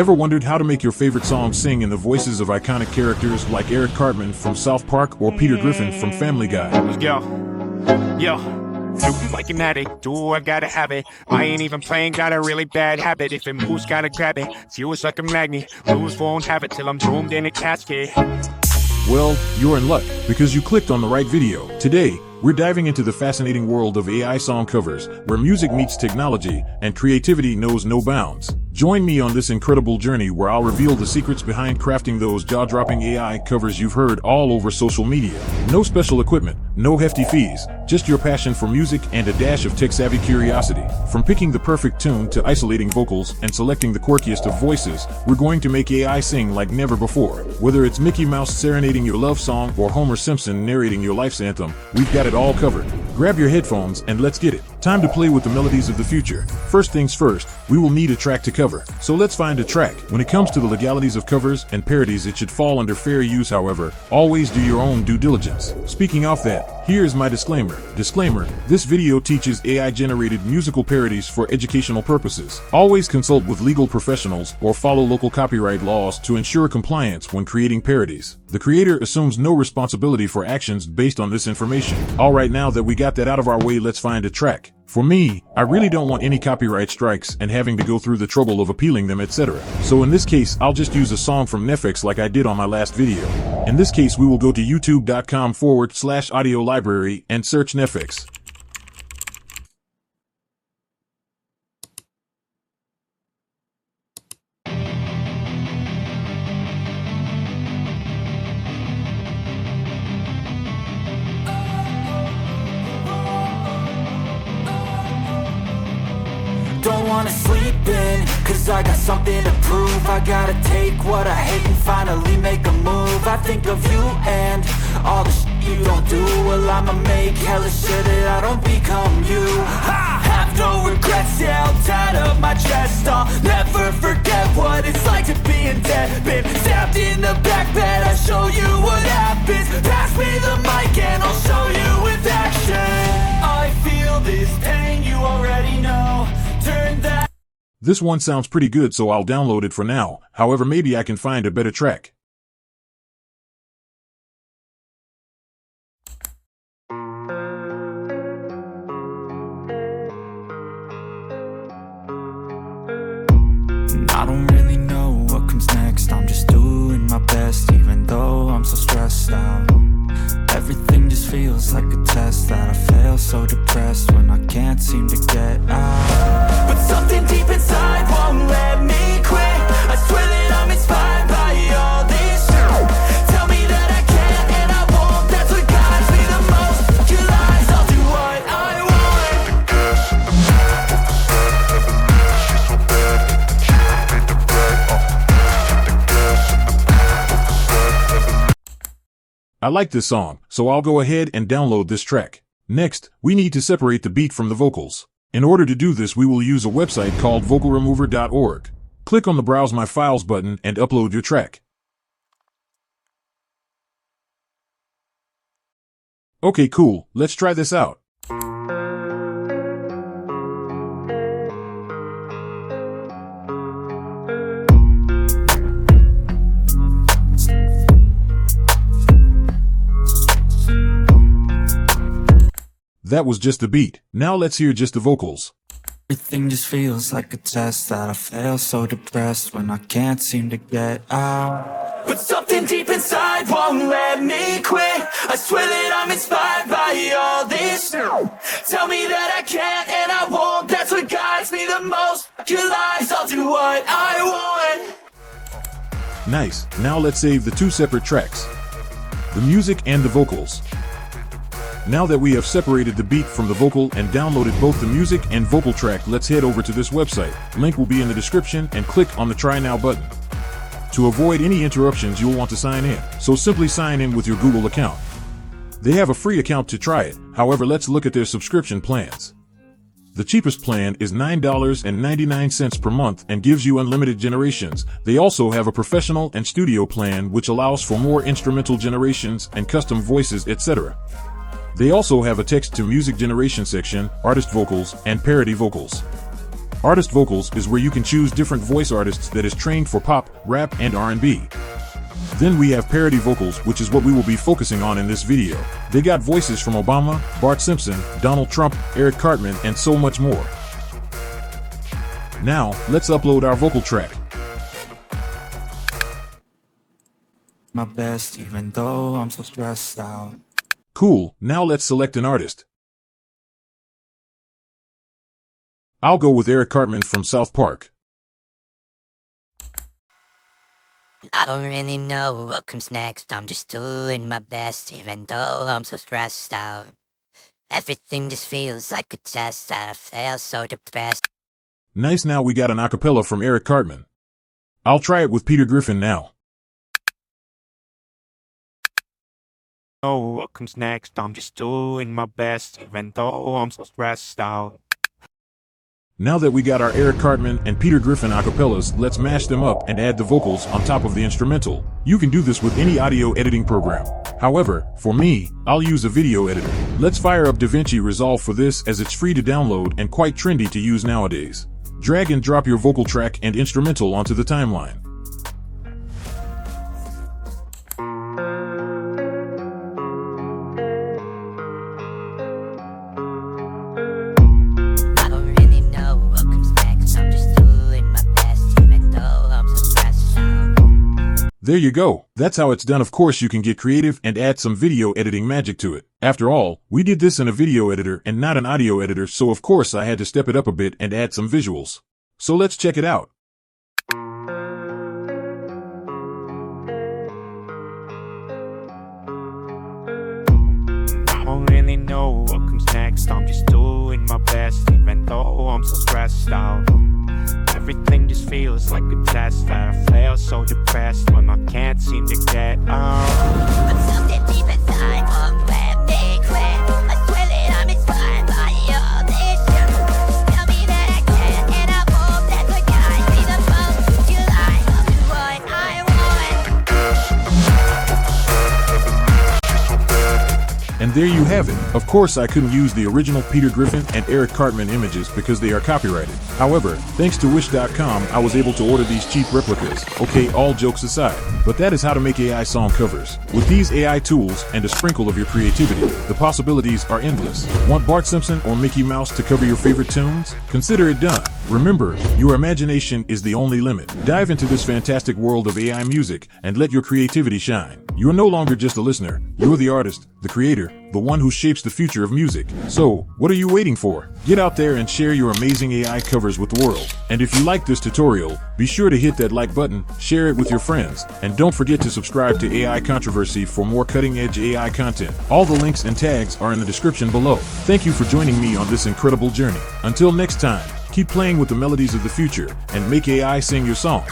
Ever wondered how to make your favorite song sing in the voices of iconic characters like Eric Cartman from South Park or Peter Griffin from Family Guy? Yo, like an addict, do I gotta have it. I ain't even playing, got a really bad habit. If it moves, gotta grab it. See it's like a magnet, lose won't have it till I'm doomed in a casket. Well, you're in luck, because you clicked on the right video. Today, we're diving into the fascinating world of AI song covers, where music meets technology, and creativity knows no bounds. Join me on this incredible journey where I'll reveal the secrets behind crafting those jaw-dropping AI covers you've heard all over social media. No special equipment, no hefty fees, just your passion for music and a dash of tech-savvy curiosity. From picking the perfect tune to isolating vocals and selecting the quirkiest of voices, we're going to make AI sing like never before. Whether it's Mickey Mouse serenading your love song or Homer Simpson narrating your life's anthem, we've got it all covered. Grab your headphones and let's get it. Time to play with the melodies of the future. First things first, we will need a track to cover. So let's find a track. When it comes to the legalities of covers and parodies, it should fall under fair use, however. Always do your own due diligence. Speaking of that, here's my disclaimer. Disclaimer, this video teaches AI-generated musical parodies for educational purposes. Always consult with legal professionals or follow local copyright laws to ensure compliance when creating parodies. The creator assumes no responsibility for actions based on this information. Alright, now that we got that out of our way, let's find a track. For me, I really don't want any copyright strikes and having to go through the trouble of appealing them, etc. So in this case, I'll just use a song from Netflix like I did on my last video. In this case, we will go to youtube.com/audio library and search Netflix. Don't wanna sleep in, cause I got something to prove. I gotta take what I hate and finally make a move. I think of you and all the shit you don't do. Well, I'ma make hella sure that I don't become you. I have no regrets, yeah, I'll tie up my chest. I'll never forget what it's like to be in debt. Been stabbed in the back bed, I'll show you what happens. Pass me the mic and I'll show you with action. I feel this pain, you already know. This one sounds pretty good, so I'll download it for now. However, maybe I can find a better track. I don't really know what comes next. I'm just doing my best, even though I'm so stressed out. Everything just feels like a test that I fail, so depressed when I can't seem to get out. But something deep inside won't let me quit. I swear that I'm inspired by all this shit. Tell me that I can't and I won't. That's what guides me the most. Your lies, I'll do what I want. I like this song, so I'll go ahead and download this track. Next, we need to separate the beat from the vocals. In order to do this, we will use a website called vocalremover.org. Click on the Browse My Files button and upload your track. Okay, cool, let's try this out. That was just the beat. Now let's hear just the vocals. Everything just feels like a test that I fail, so depressed when I can't seem to get out. But something deep inside won't let me quit. I swear that I'm inspired by all this. Tell me that I can't and I won't. That's what guides me the most. Your lies, I'll do what I want. Nice. Now let's save the two separate tracks, the music and the vocals. Now that we have separated the beat from the vocal and downloaded both the music and vocal track, let's head over to this website. Link will be in the description and click on the Try Now button. To avoid any interruptions, you'll want to sign in, so simply sign in with your Google account. They have a free account to try it, however, let's look at their subscription plans. The cheapest plan is $9.99 per month and gives you unlimited generations. They also have a professional and studio plan which allows for more instrumental generations and custom voices, etc. They also have a text-to-music generation section, artist vocals, and parody vocals. Artist vocals is where you can choose different voice artists that is trained for pop, rap, and R&B. Then we have parody vocals, which is what we will be focusing on in this video. They got voices from Obama, Bart Simpson, Donald Trump, Eric Cartman, and so much more. Now, let's upload our vocal track. My best, even though I'm so stressed out. Cool, now let's select an artist. I'll go with Eric Cartman from South Park. I don't really know what comes next. I'm just doing my best, even though I'm so stressed out. Everything just feels like a test that I fail so depressed. Nice, now we got an acapella from Eric Cartman. I'll try it with Peter Griffin now. Oh, what comes next? I'm just doing my best, even though I'm so stressed out. Now that we got our Eric Cartman and Peter Griffin acapellas, let's mash them up and add the vocals on top of the instrumental. You can do this with any audio editing program. However, for me, I'll use a video editor. Let's fire up Davinci Resolve for this, as it's free to download and quite trendy to use nowadays. Drag and drop your vocal track and instrumental onto the timeline. There you go. That's how it's done. Of course, you can get creative and add some video editing magic to it. After all, we did this in a video editor and not an audio editor, so of course I had to step it up a bit and add some visuals. So let's check it out. I don't really know what comes next. I'm just doing my best, even though I'm so stressed out. Everything just feels like a test that I fail so depressed when I can't seem to get out. But something deep inside won't let me quit. I swear that I'm inspired by all this shit. Tell me that I can, and I hope that the guy see the 4th of July. I'll do what I want. And there you have it. Of course, I couldn't use the original Peter Griffin and Eric Cartman images because they are copyrighted. However, thanks to Wish.com, I was able to order these cheap replicas. Okay, all jokes aside. But that is how to make AI song covers. With these AI tools and a sprinkle of your creativity, the possibilities are endless. Want Bart Simpson or Mickey Mouse to cover your favorite tunes? Consider it done. Remember, your imagination is the only limit. Dive into this fantastic world of AI music and let your creativity shine. You're no longer just a listener. You're the artist, the creator, the one who shapes the future of music. So, what are you waiting for? Get out there and share your amazing AI covers with the world. And if you like this tutorial, be sure to hit that like button, share it with your friends, and don't forget to subscribe to AI Controversy for more cutting-edge AI content. All the links and tags are in the description below. Thank you for joining me on this incredible journey. Until next time, keep playing with the melodies of the future and make AI sing your song.